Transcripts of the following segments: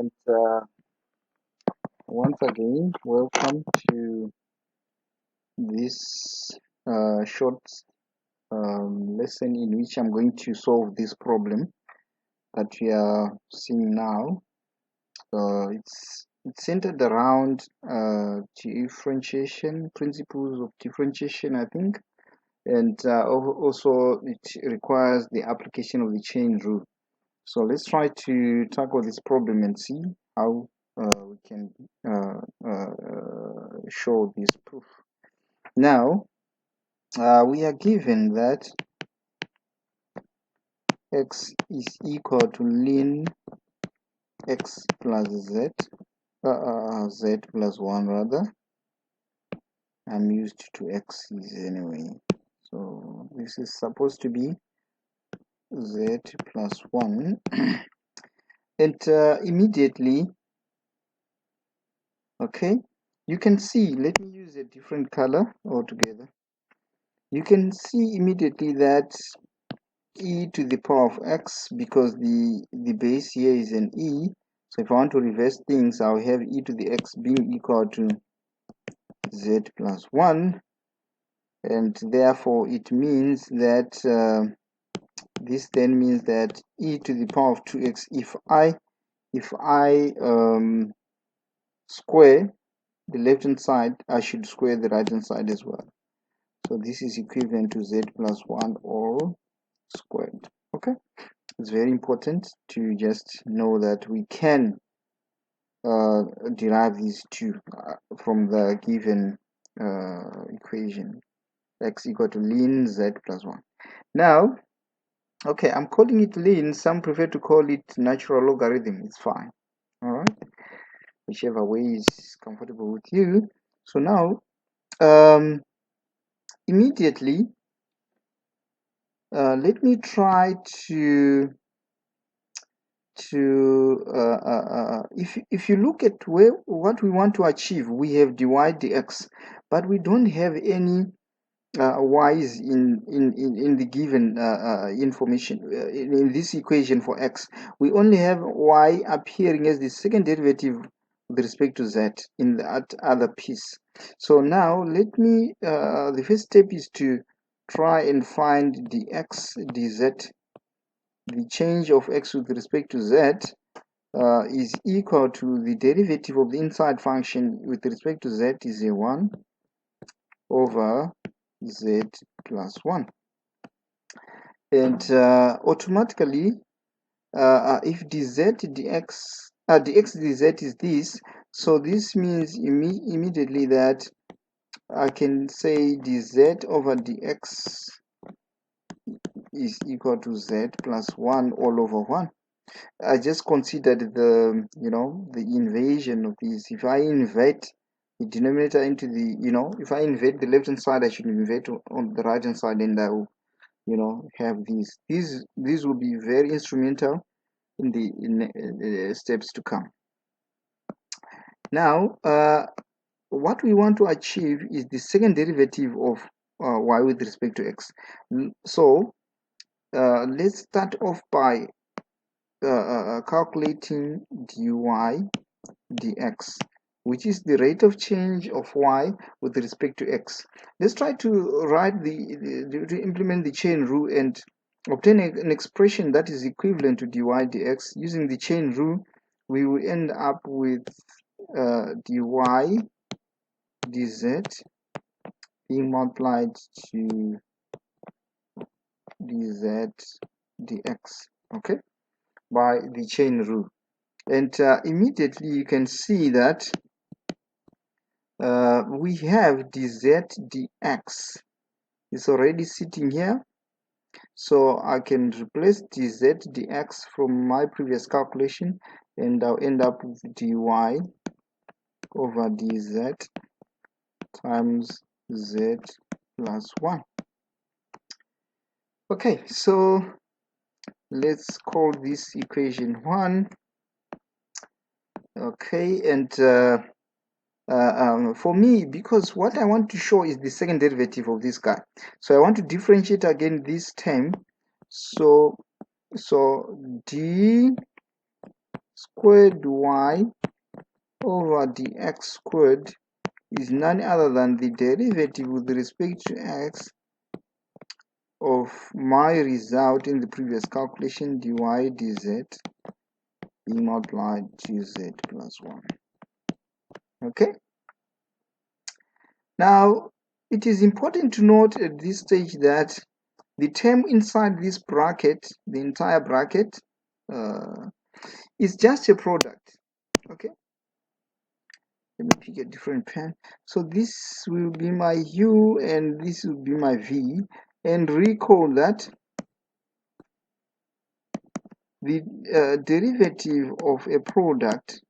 And once again, welcome to this short lesson in which I'm going to solve this problem that we are seeing now. It's centered around differentiation, principles of differentiation, I think, and also it requires the application of the chain rule. So let's try to tackle this problem and see how we can show this proof. Now, we are given that x is equal to ln x plus z, z plus 1 rather. I'm used to x's anyway. So this is supposed to be z plus 1. And immediately, okay, you can see, let me use a different color altogether. You can see immediately that e to the power of x, because the base here is an e, so if I want to reverse things, I'll have e to the x being equal to z plus 1, and therefore it means that this then means that e to the power of 2x, if I square the left hand side, I should square the right hand side as well. So this is equivalent to z plus 1 all squared. Okay, it's very important to just know that we can derive these two from the given equation, x equal to ln z plus 1. Now, okay, I'm calling it ln. Some prefer to call it natural logarithm. It's fine. All right, whichever way is comfortable with you. So now, immediately, let me try to if you look at what we want to achieve, we have dy dx, but we don't have any y's in the given information in this equation for x. We only have y appearing as the second derivative with respect to z in that other piece. So now let me the first step is to try and find dx dz. The change of x with respect to z is equal to the derivative of the inside function with respect to z is a 1 over z plus 1. And automatically, if dz dx, dx dz is this, so this means immediately that I can say dz over dx is equal to z plus 1 all over 1. I just considered the the inversion of this. If I invert the denominator into the if I invert the left hand side, I should invert on the right hand side, and I will have these will be very instrumental in the steps to come. Now what we want to achieve is the second derivative of y with respect to x. So let's start off by calculating dy dx, which is the rate of change of y with respect to x. Let's try to write to implement the chain rule and obtain an expression that is equivalent to dy dx. Using the chain rule, we will end up with dy dz being multiplied to dz dx, okay, by the chain rule. And immediately you can see that we have dz dx is already sitting here, so I can replace dz dx from my previous calculation, and I'll end up with dy over dz times z plus 1. Okay, so let's call this equation 1. Okay, and for me, because what I want to show is the second derivative of this guy, so I want to differentiate again this term. So squared y over dx squared is none other than the derivative with respect to x of my result in the previous calculation, dy dz being multiplied to z plus 1. Okay? Now, it is important to note at this stage that the term inside this bracket, the entire bracket, is just a product. Okay? Let me pick a different pen. So this will be my u and this will be my v. And recall that the derivative of a product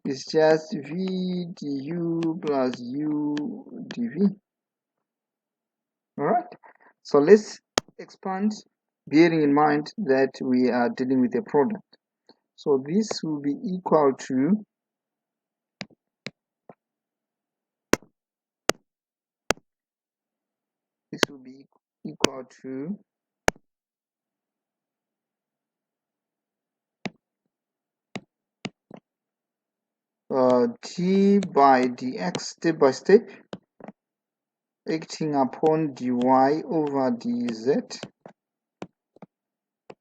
is just v du plus u dv. Alright, so let's expand, bearing in mind that we are dealing with a product. So this will be equal to d by dx step by step, acting upon dy over dz,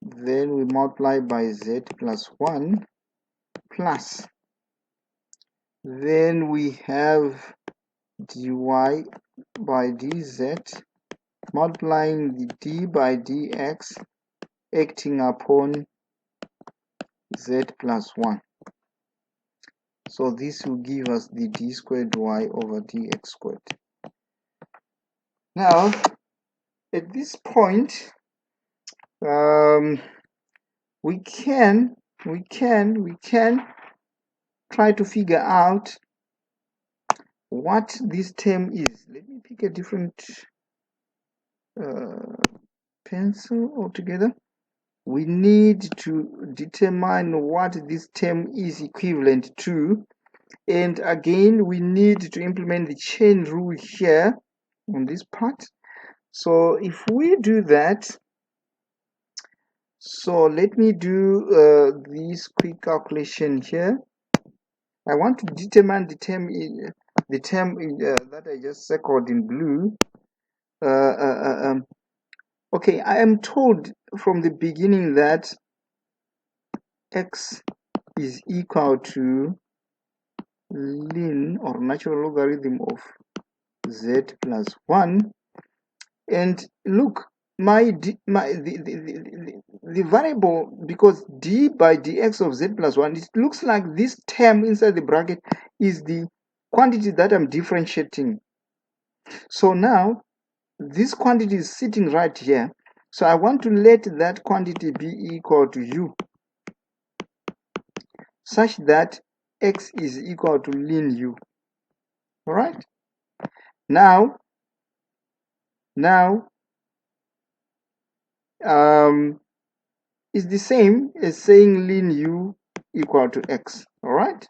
then we multiply by z plus 1, plus, then we have dy by dz multiplying the d by dx acting upon z plus 1. So this will give us the d squared y over dx squared. Now, at this point, we can try to figure out what this term is. Let me pick a different pencil altogether. We need to determine what this term is equivalent to, and again we need to implement the chain rule here on this part. So if we do that, so let me do this quick calculation here. I want to determine the term that I just circled in blue. Okay, I am told from the beginning that x is equal to ln or natural logarithm of z plus 1, and look, the variable, because d by dx of z plus 1, it looks like this term inside the bracket is the quantity that I'm differentiating. So now this quantity is sitting right here, so I want to let that quantity be equal to u, such that x is equal to ln u. All right, now is the same as saying ln u equal to x. All right,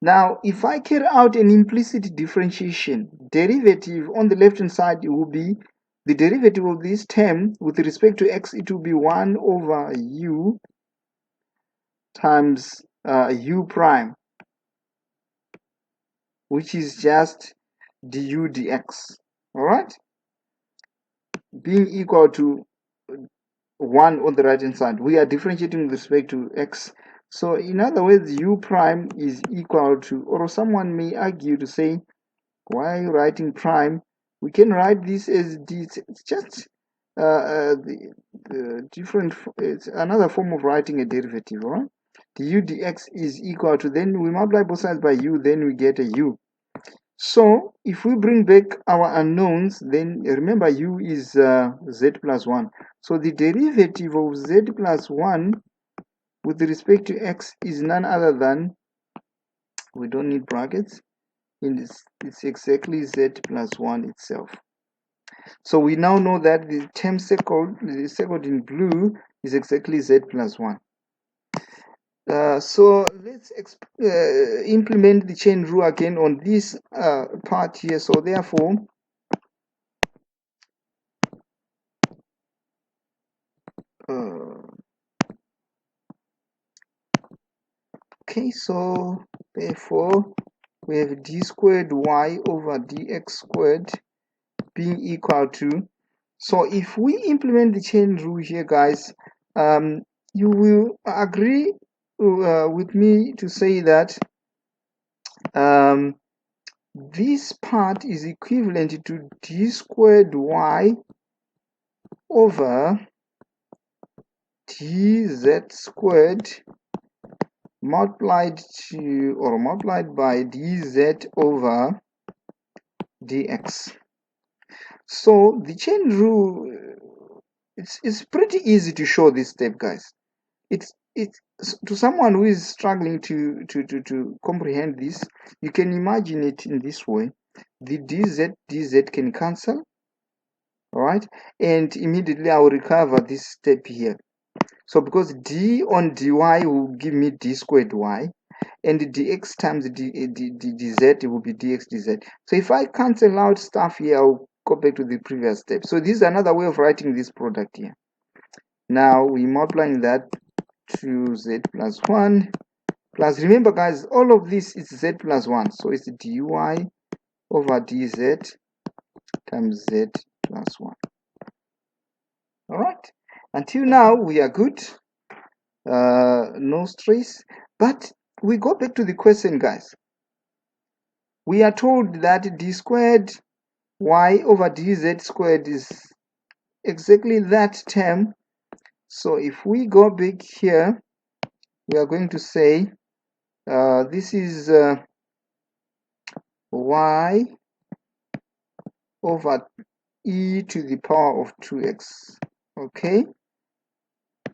now if I carry out an implicit differentiation, derivative on the left hand side, it will be the derivative of this term with respect to x. It will be 1 over u times u prime, which is just du dx. All right, being equal to 1 on the right hand side. We are differentiating with respect to x. So in other words, u prime is equal to, or someone may argue to say, why are you writing prime? We can write this as d. It's just the different, it's another form of writing a derivative. All right, du dx is equal to, then we multiply both sides by u, then we get a u. So if we bring back our unknowns, then remember u is z plus 1. So the derivative of z plus 1 with respect to x is none other than, we don't need brackets, it's exactly z plus 1 itself. So we now know that the term circled in blue is exactly z plus 1. So let's implement the chain rule again on this part here. So therefore, Okay, so therefore we have d squared y over dx squared being equal to, so if we implement the chain rule here, guys, you will agree with me to say that this part is equivalent to d squared y over dz squared multiplied by dz over dx. So the chain rule, it's pretty easy to show this step, guys. It's to someone who is struggling to comprehend this, you can imagine it in this way. The dz can cancel, all right, and immediately I will recover this step here. So because d on dy will give me d squared y, and dx times dz will be dx dz. So if I cancel out stuff here, I'll go back to the previous step. So this is another way of writing this product here. Now we multiplying that to z plus 1 plus, remember guys, all of this is z plus 1, so it's dy over dz times z plus 1. All right, until now we are good, no stress. But we go back to the question, guys. We are told that d squared y over dz squared is exactly that term. So if we go back here, we are going to say this is y over e to the power of 2x, okay,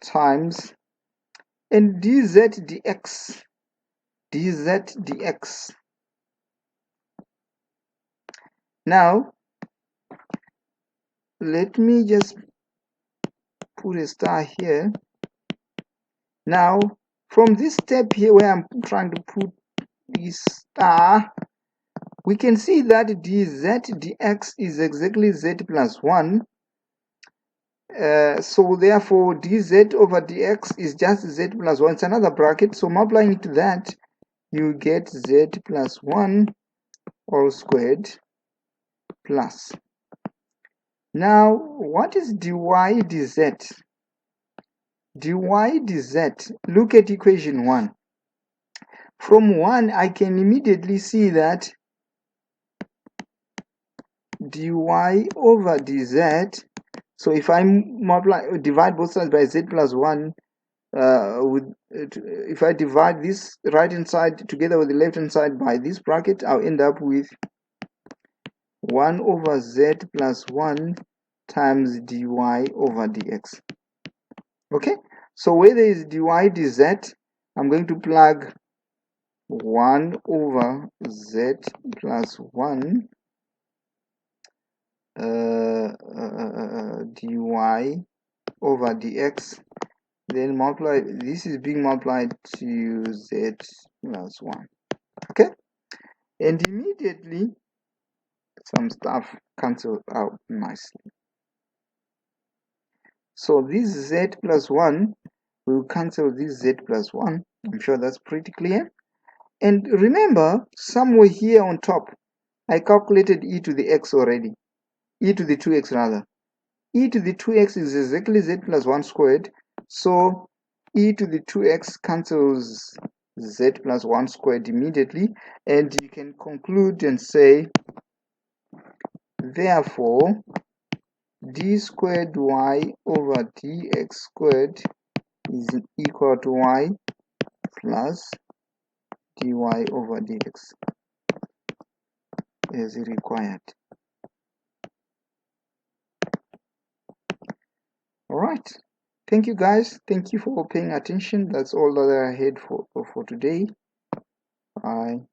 times, and dz dx. Now let me just put a star here. Now from this step here where I'm trying to put this star, we can see that dz dx is exactly z plus 1. So therefore dz over dx is just z plus 1. It's another bracket, so multiplying to that, you get z plus 1 all squared plus. Now what is dy dz? Dy dz, look at equation 1. From 1 I can immediately see that dy over dz, so if I divide both sides by z plus 1, if I divide this right hand side together with the left hand side by this bracket, I'll end up with 1 over z plus 1 times dy over dx. Okay, so where there is dy dz, I'm going to plug 1 over z plus 1 dy over dx, then multiply, this is being multiplied to z plus 1. Okay, and immediately some stuff cancels out nicely. So this z plus 1 will cancel this z plus 1. I'm sure that's pretty clear. And remember, somewhere here on top, I calculated e to the x already. E to the 2x rather. E to the 2x is exactly z plus 1 squared. So e to the 2x cancels z plus 1 squared immediately. And you can conclude and say, therefore, d squared y over dx squared is equal to y plus dy over dx as required. All right, thank you guys, thank you for paying attention. That's all that I had for today. Bye.